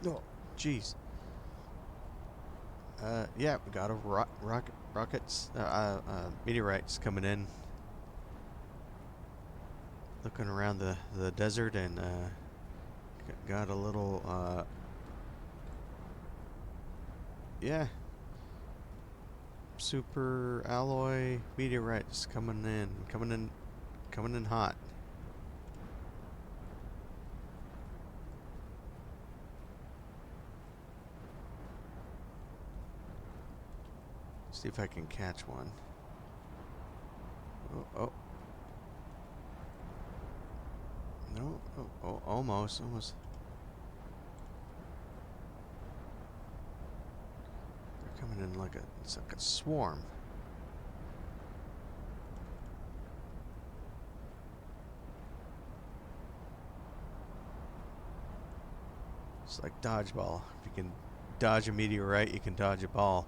Oh, jeez. Yeah, we got a rockets, meteorites coming in, looking around the desert, and got a little, yeah, super alloy meteorites coming in hot. See if I can catch one. Oh, oh, no, oh, almost. They're coming in it's like a swarm. It's like dodgeball. If you can dodge a meteorite, you can dodge a ball.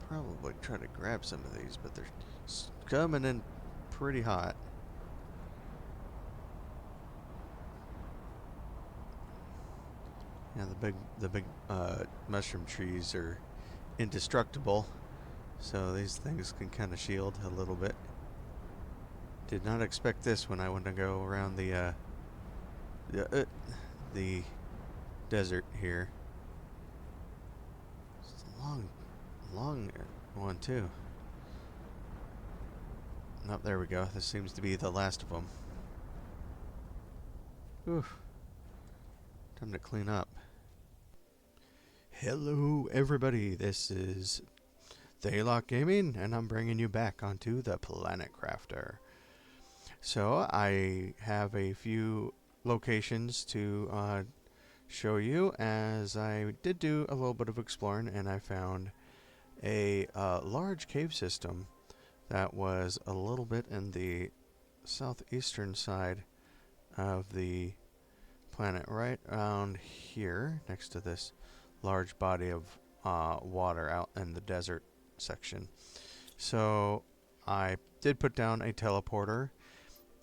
Probably try to grab some of these, but they're coming in pretty hot. Yeah, the big mushroom trees are indestructible, so these things can kind of shield a little bit. Did not expect this when I went to go around the, uh, the desert here. It's a long one too. Nope, there we go. This seems to be the last of them. Oof. Time to clean up. Hello, everybody. This is Thaylock Gaming, and I'm bringing you back onto the Planet Crafter. So I have a few locations to show you, as I did do a little bit of exploring, and I found a large cave system that was a little bit in the southeastern side of the planet, right around here, next to this large body of water out in the desert section. So I did put down a teleporter,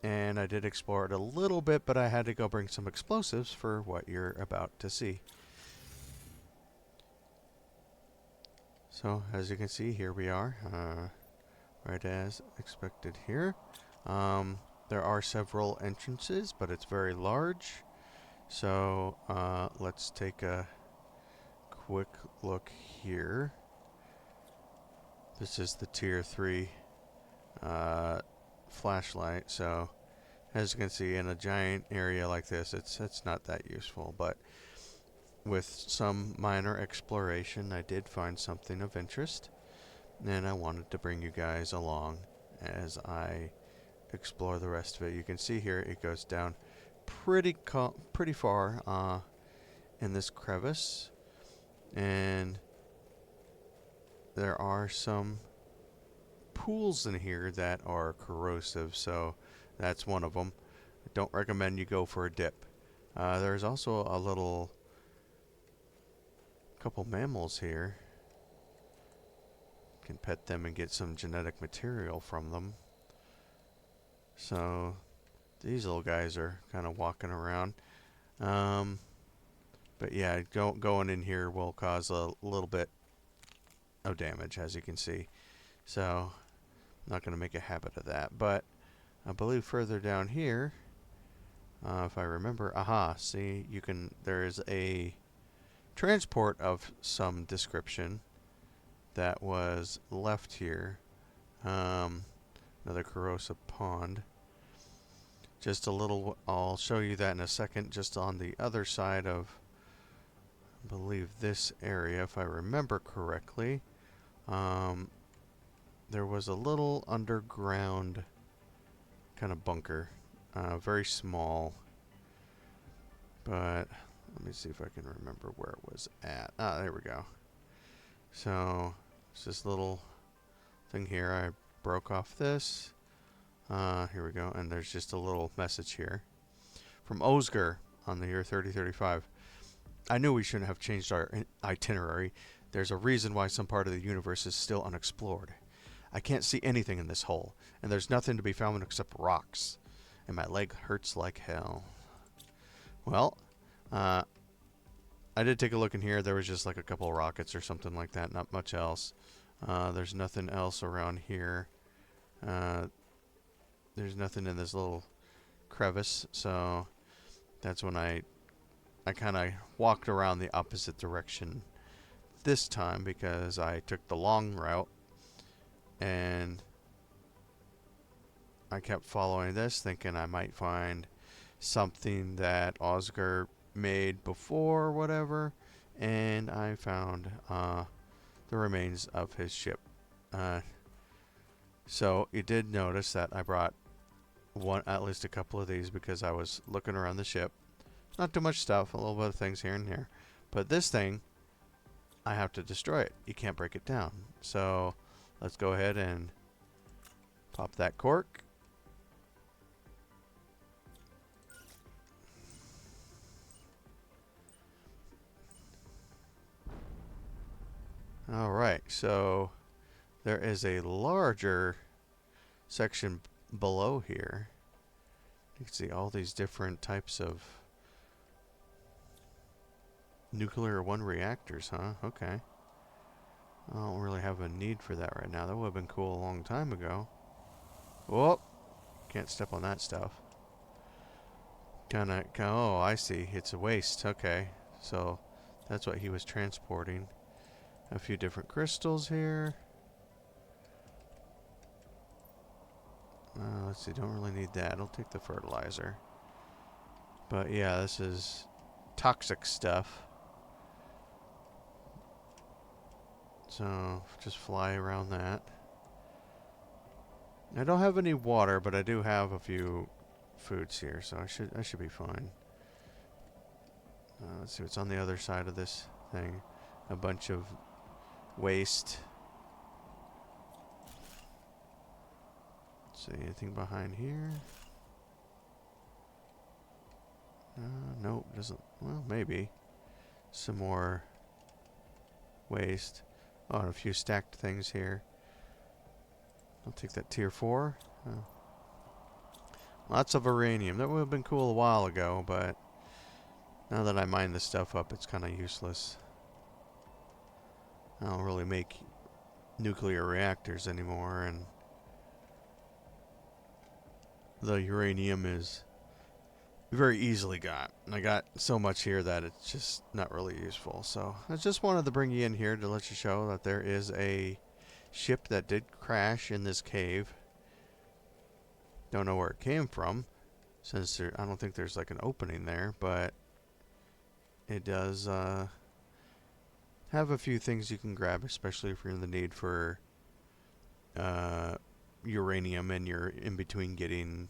and I did explore it a little bit, but I had to go bring some explosives for what you're about to see. So as you can see, here we are, right as expected here. There are several entrances, but it's very large. So let's take a quick look here. This is the tier 3 flashlight. So as you can see, in a giant area like this, it's not that useful, but with some minor exploration, I did find something of interest, and I wanted to bring you guys along as I explore the rest of it. You can see here it goes down pretty far in this crevice, and there are some pools in here that are corrosive, so that's one of them. I don't recommend you go for a dip. There's also a couple mammals here. You can pet them and get some genetic material from them. So these little guys are kind of walking around. But yeah, going in here will cause a little bit of damage, as you can see. So I'm not going to make a habit of that. But I believe further down here, if I remember, see, there is a transport of some description that was left here. Another corrosive pond. Just a little, I'll show you that in a second, just on the other side of, I believe, this area, if I remember correctly. There was a little underground kind of bunker, very small, but let me see if I can remember where it was at. There we go. So it's this little thing here. I broke off this. Here we go, and there's just a little message here from Osger on the year 3035. I knew we shouldn't have changed our itinerary. There's a reason why some part of the universe is still unexplored. I can't see anything in this hole, and there's nothing to be found except rocks, and my leg hurts like hell. Well, I did take a look in here. There was just like a couple of rockets or something like that, not much else. There's nothing else around here. There's nothing in this little crevice, so that's when I kind of walked around the opposite direction this time, because I took the long route and I kept following this thinking I might find something that Oscar made before or whatever, and I found the remains of his ship. So you did notice that I brought at least a couple of these because I was looking around the ship. Not too much stuff, a little bit of things here and there. But this thing, I have to destroy it. You can't break it down. So let's go ahead and pop that cork. Alright, so there is a larger section below here. You can see all these different types of nuclear one reactors, huh? Okay. I don't really have a need for that right now. That would have been cool a long time ago. Whoop! Can't step on that stuff. Oh, I see. It's a waste. Okay. So that's what he was transporting. A few different crystals here. Let's see. Don't really need that. I'll take the fertilizer. But yeah, this is toxic stuff. So just fly around that. I don't have any water, but I do have a few foods here, so I should be fine. Let's see what's on the other side of this thing. A bunch of waste. Let's see, anything behind here? Nope, doesn't. Well, maybe some more waste. Oh, and a few stacked things here. I'll take that tier 4. Oh. Lots of uranium. That would have been cool a while ago, but now that I mine this stuff up, it's kind of useless. I don't really make nuclear reactors anymore, and the uranium is very easily got. I got so much here that it's just not really useful. So I just wanted to bring you in here to let you show that there is a ship that did crash in this cave. Don't know where it came from, since I don't think there's like an opening there, but it does have a few things you can grab, especially if you're in the need for uranium and you're in between getting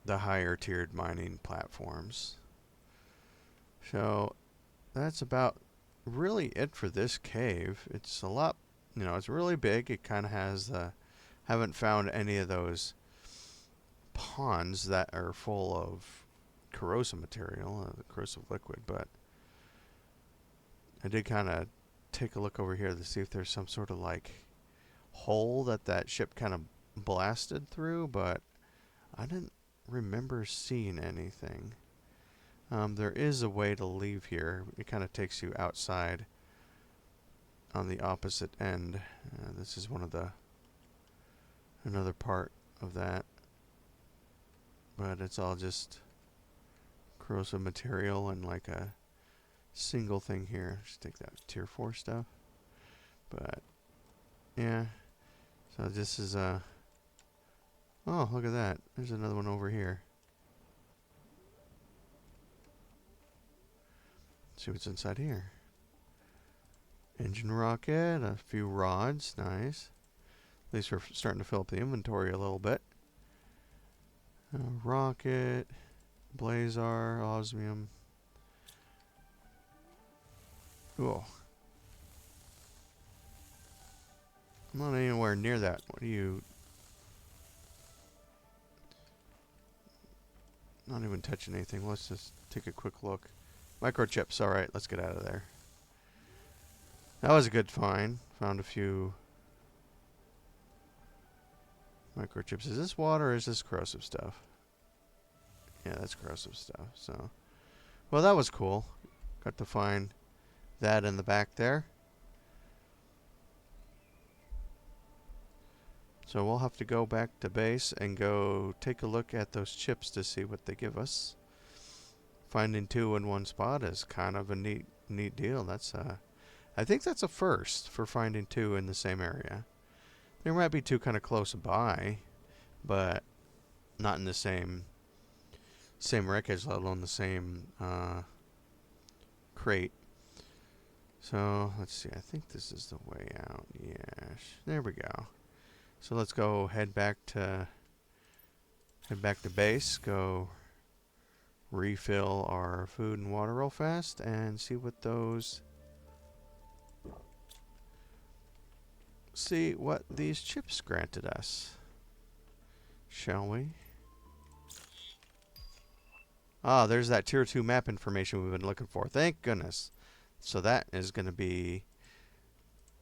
the higher tiered mining platforms. So that's about really it for this cave. It's a lot, it's really big. It kind of has haven't found any of those ponds that are full of corrosive material, corrosive liquid, but I did kind of take a look over here to see if there's some sort of like hole that ship kind of blasted through, but I didn't remember seeing anything. There is a way to leave here. It kind of takes you outside on the opposite end. This is another part of that, but it's all just corrosive material and like a single thing here. Just take that tier 4 stuff. But yeah, so this is oh, look at that. There's another one over here. Let's see what's inside here. Engine rocket, a few rods, nice. At least we're starting to fill up the inventory a little bit. Rocket, blazar, osmium. Cool. I'm not anywhere near that. What are you? Not even touching anything. Let's just take a quick look. Microchips. All right, let's get out of there. That was a good find. Found a few Microchips. Is this water or is this corrosive stuff? Yeah, that's corrosive stuff. So, well, that was cool. Got to find that in the back there. So we'll have to go back to base and go take a look at those chips to see what they give us. Finding two in one spot is kind of a neat deal. That's I think that's a first for finding two in the same area. There might be two kind of close by, but not in the same wreckage, let alone the same crate. So let's see. I think this is the way out. Yeah, there we go. So let's go head back to base. Go refill our food and water real fast and see what these chips granted us. Shall we? Ah, there's that tier 2 map information we've been looking for. Thank goodness. So that is going to be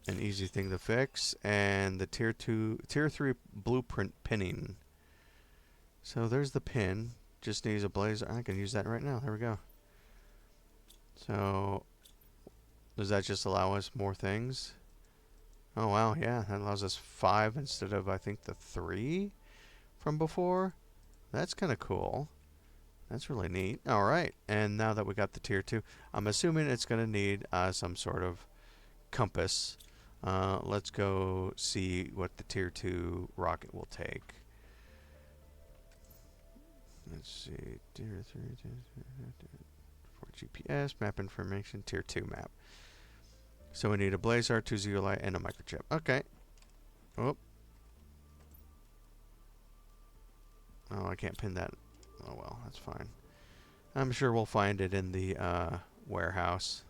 an easy thing to fix. And the tier 3 blueprint pinning. So there's the pin. Just needs a blazer. I can use that right now. There we go. So does that just allow us more things? Oh wow, yeah, that allows us 5 instead of I think the 3 from before. That's kind of cool. That's really neat. All right, and now that we got the tier 2, I'm assuming it's going to need some sort of compass. Let's go see what the tier 2 rocket will take. Let's see, tier 3, for GPS, map information, tier 2 map. So we need a blazer, 2 zeolite, and a microchip. Okay. Oh, I can't pin that. Oh well, that's fine. I'm sure we'll find it in the warehouse.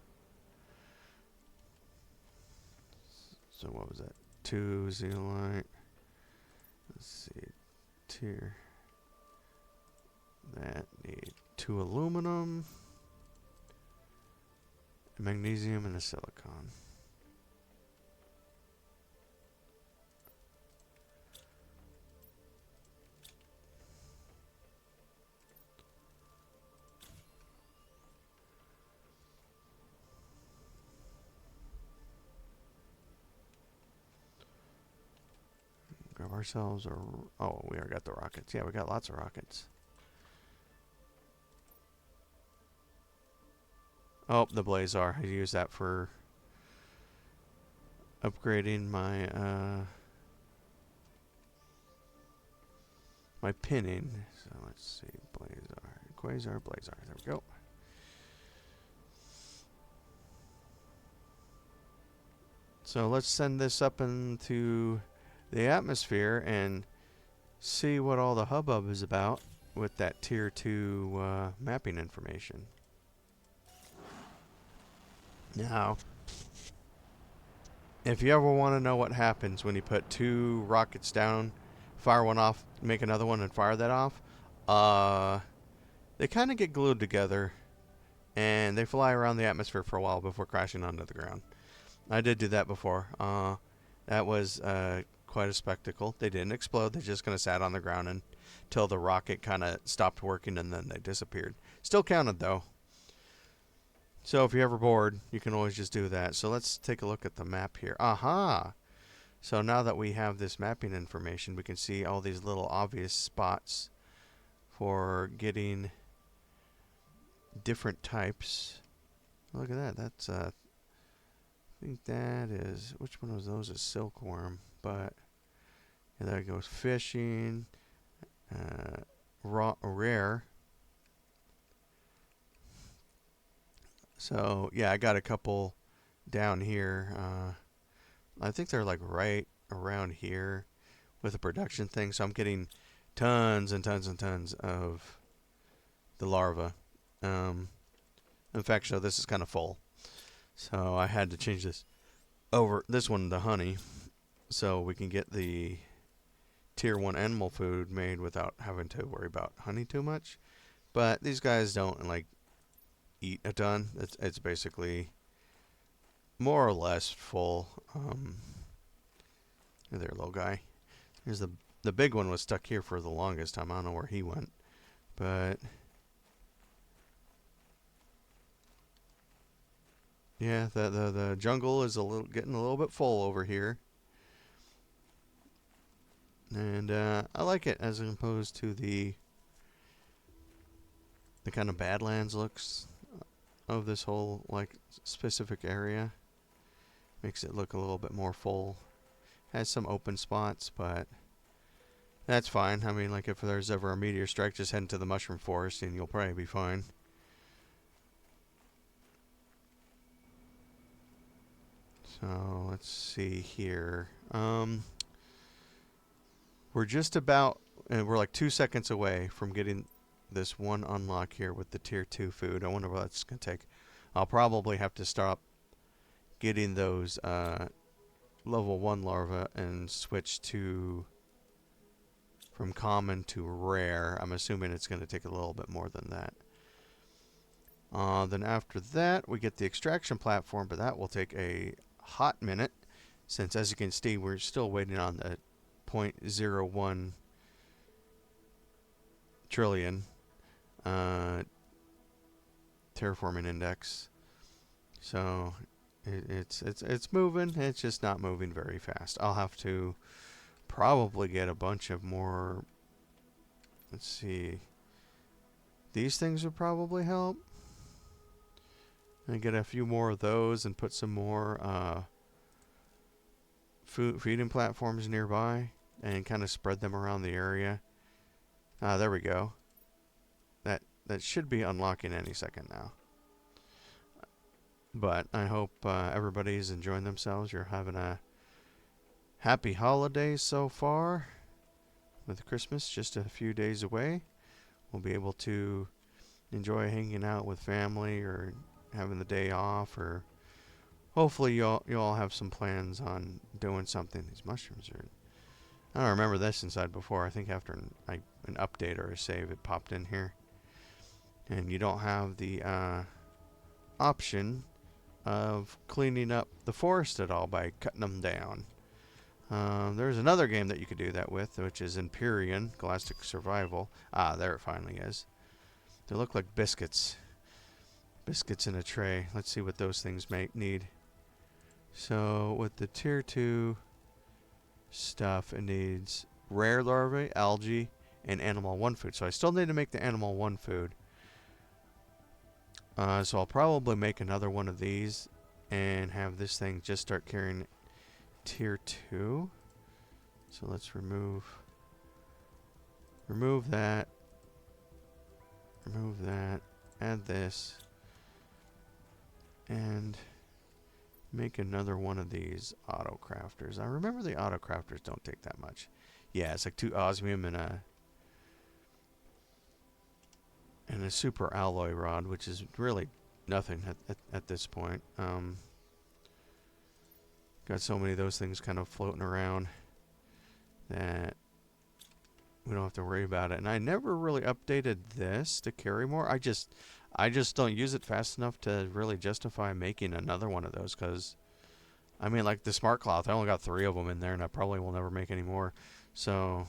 So what was that? 2 zeolite. Let's see. Tier. That need 2 aluminum, a magnesium, and a silicon. Grab ourselves we already got the rockets. Yeah, we got lots of rockets. Oh, the blazar. I use that for upgrading my my pinning. So let's see, blazar. There we go. So let's send this up into the atmosphere and see what all the hubbub is about with that tier 2 mapping information. Now, if you ever want to know what happens when you put 2 rockets down, fire one off, make another one, and fire that off, they kind of get glued together, and they fly around the atmosphere for a while before crashing onto the ground. I did do that before. That was quite a spectacle. They didn't explode. They just kind of sat on the ground until the rocket kind of stopped working, and then they disappeared. Still counted, though. So if you're ever bored, you can always just do that. So let's take a look at the map here. Aha! So now that we have this mapping information, we can see all these little obvious spots for getting different types. Look at that. That's I think that is, which one of those is silkworm? But yeah, there goes fishing, rare. So yeah, I got a couple down here. I think they're like right around here with the production thing. So I'm getting tons and tons and tons of the larva. In fact, so this is kind of full. So I had to change this one to honey, so we can get the tier 1 animal food made without having to worry about honey too much. But these guys don't like eat a ton. It's basically more or less full. There, little guy. Here's the the big one was stuck here for the longest time. I don't know where he went, but yeah, the jungle is getting a little bit full over here, and I like it as opposed to the kind of Badlands looks of this whole like specific area. Makes it look a little bit more full. Has some open spots, but that's fine. I mean, like if there's ever a meteor strike, just head into the mushroom forest and you'll probably be fine. So let's see here. We're just about, and we're like 2 seconds away from getting this one unlock here with the tier 2 food. I wonder what that's going to take. I'll probably have to stop getting those level 1 larvae and switch to from common to rare. I'm assuming it's going to take a little bit more than that. Then after that, we get the extraction platform, but that will take a hot minute, since as you can see, we're still waiting on the 0.01 trillion terraforming index. So it's moving. It's just not moving very fast. I'll have to probably get a bunch of more. Let's see. These things would probably help. And get a few more of those and put some more feeding platforms nearby and kind of spread them around the area. There we go. That should be unlocking any second now. But I hope everybody's enjoying themselves. You're having a happy holidays so far. With Christmas just a few days away, we'll be able to enjoy hanging out with family or having the day off, or hopefully you all have some plans on doing something. These mushrooms are, I don't remember this inside before. I think after an update or a save it popped in here, and you don't have the option of cleaning up the forest at all by cutting them down. There's another game that you could do that with, which is Empyrean Galactic Survival. There it finally is. They look like biscuits. Biscuits in a tray. Let's see what those things need. So with the tier 2 stuff, it needs rare larvae, algae, and animal 1 food. So I still need to make the animal 1 food. So I'll probably make another one of these and have this thing just start carrying tier 2. So let's remove that, add this, and make another one of these auto crafters. I remember the auto crafters don't take that much. Yeah, it's like 2 osmium and a super alloy rod, which is really nothing at this point. Got so many of those things kind of floating around that we don't have to worry about it. And I never really updated this to carry more. I just don't use it fast enough to really justify making another one of those, because I mean, like the smart cloth, I only got 3 of them in there, and I probably will never make any more. So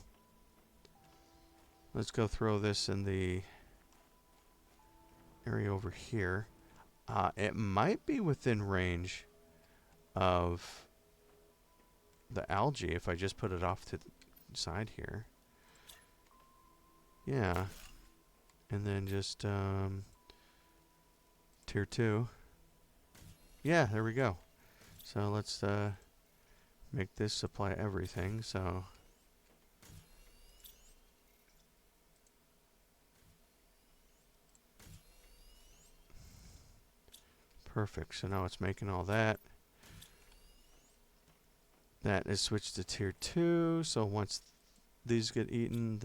let's go throw this in the area over here. It might be within range of the algae if I just put it off to the side here. Yeah. And then just tier 2. Yeah, there we go. So let's make this supply everything. So perfect. So now it's making all that. That is switched to tier 2. So once these get eaten,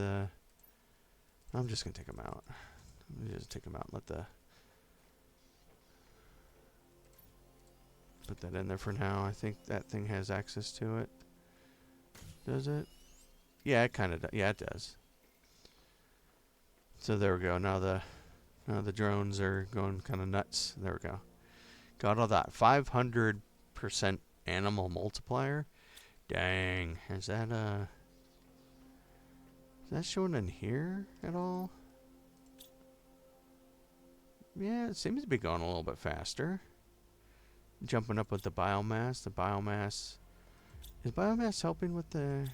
I'm just going to take them out. Let me just take them out and put that in there for now. I think that thing has access to it. Does it? Yeah, it kind of does. Yeah, it does. So there we go. Now the drones are going kind of nuts. There we go. Got all that. 500% animal multiplier. Dang. Is that Is that showing in here at all? Yeah, it seems to be going a little bit faster. Jumping up with the biomass. The biomass... Is biomass helping with the...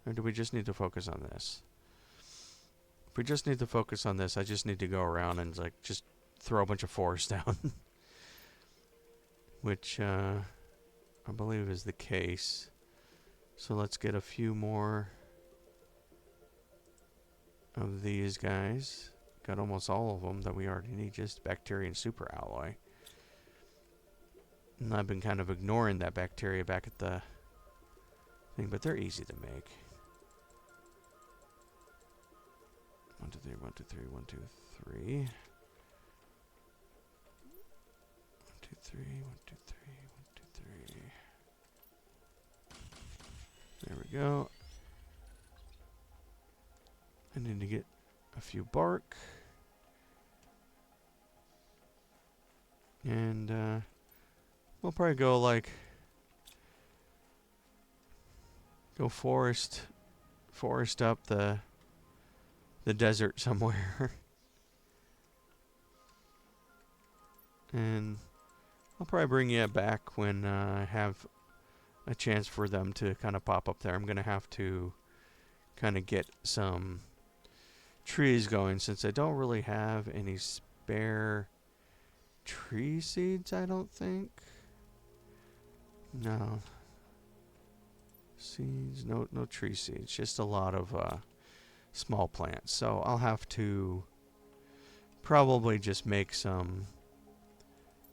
Or do we just need to focus on this? If we just need to focus on this, I just need to go around and like just throw a bunch of forest down. Which I believe is the case. So let's get a few more of these guys. Got almost all of them that we already need, just bacteria and super alloy. And I've been kind of ignoring that bacteria back at the thing, but they're easy to make. 1, 2, 3, 1, 2, 3, 1, 2, 3. 1, 2, 3, 1, 2, 3, 1, 2, 3. There we go. I need to get a few bark. And we'll probably go like forest up the desert somewhere. And I'll probably bring you back when I have a chance for them to kind of pop up there. I'm going to have to kind of get some trees going since I don't really have any spare tree seeds, I don't think. No. Seeds, no tree seeds, just a lot of small plants. So I'll have to probably just make some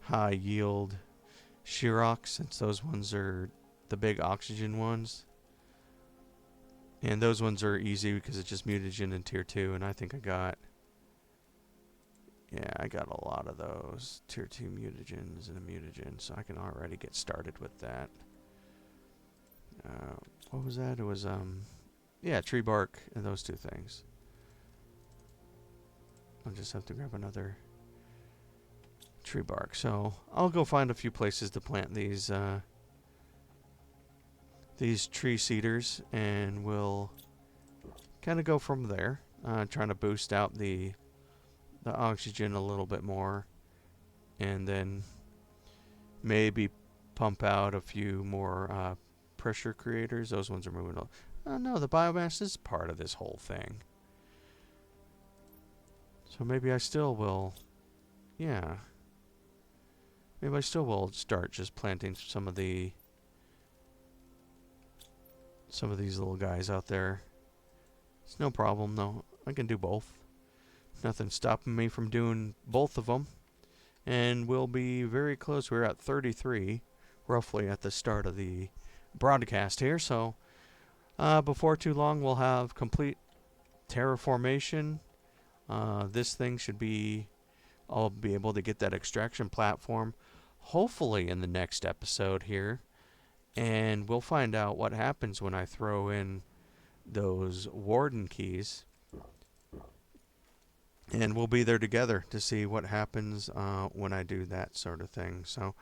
high yield Sheerox since those ones are the big oxygen ones. And those ones are easy because it's just mutagen in tier 2, and I think I got a lot of those tier 2 mutagens and a mutagen, so I can already get started with that. What was that? It was tree bark and those two things. I'll just have to grab another tree bark. So I'll go find a few places to plant these tree seeders, and we'll kind of go from there. Trying to boost out the oxygen a little bit more, and then maybe pump out a few more pressure creators. Those ones are moving. Oh no, the biomass is part of this whole thing. So maybe I still will. Yeah. Maybe I still will start just planting some of these little guys out there. It's no problem, though. I can do both. Nothing's stopping me from doing both of them. And we'll be very close. We're at 33, roughly at the start of the broadcast here. So before too long, we'll have complete terraformation. This thing should be... I'll be able to get that extraction platform hopefully in the next episode here. And we'll find out what happens when I throw in those warden keys. And we'll be there together to see what happens when I do that sort of thing. So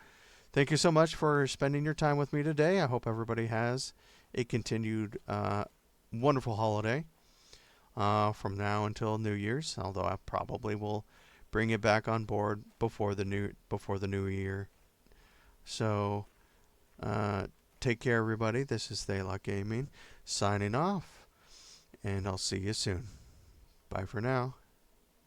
thank you so much for spending your time with me today. I hope everybody has a continued wonderful holiday from now until New Year's. Although I probably will bring it back on board before the new year. So take care, everybody. This is Thaylock Gaming signing off, and I'll see you soon. Bye for now.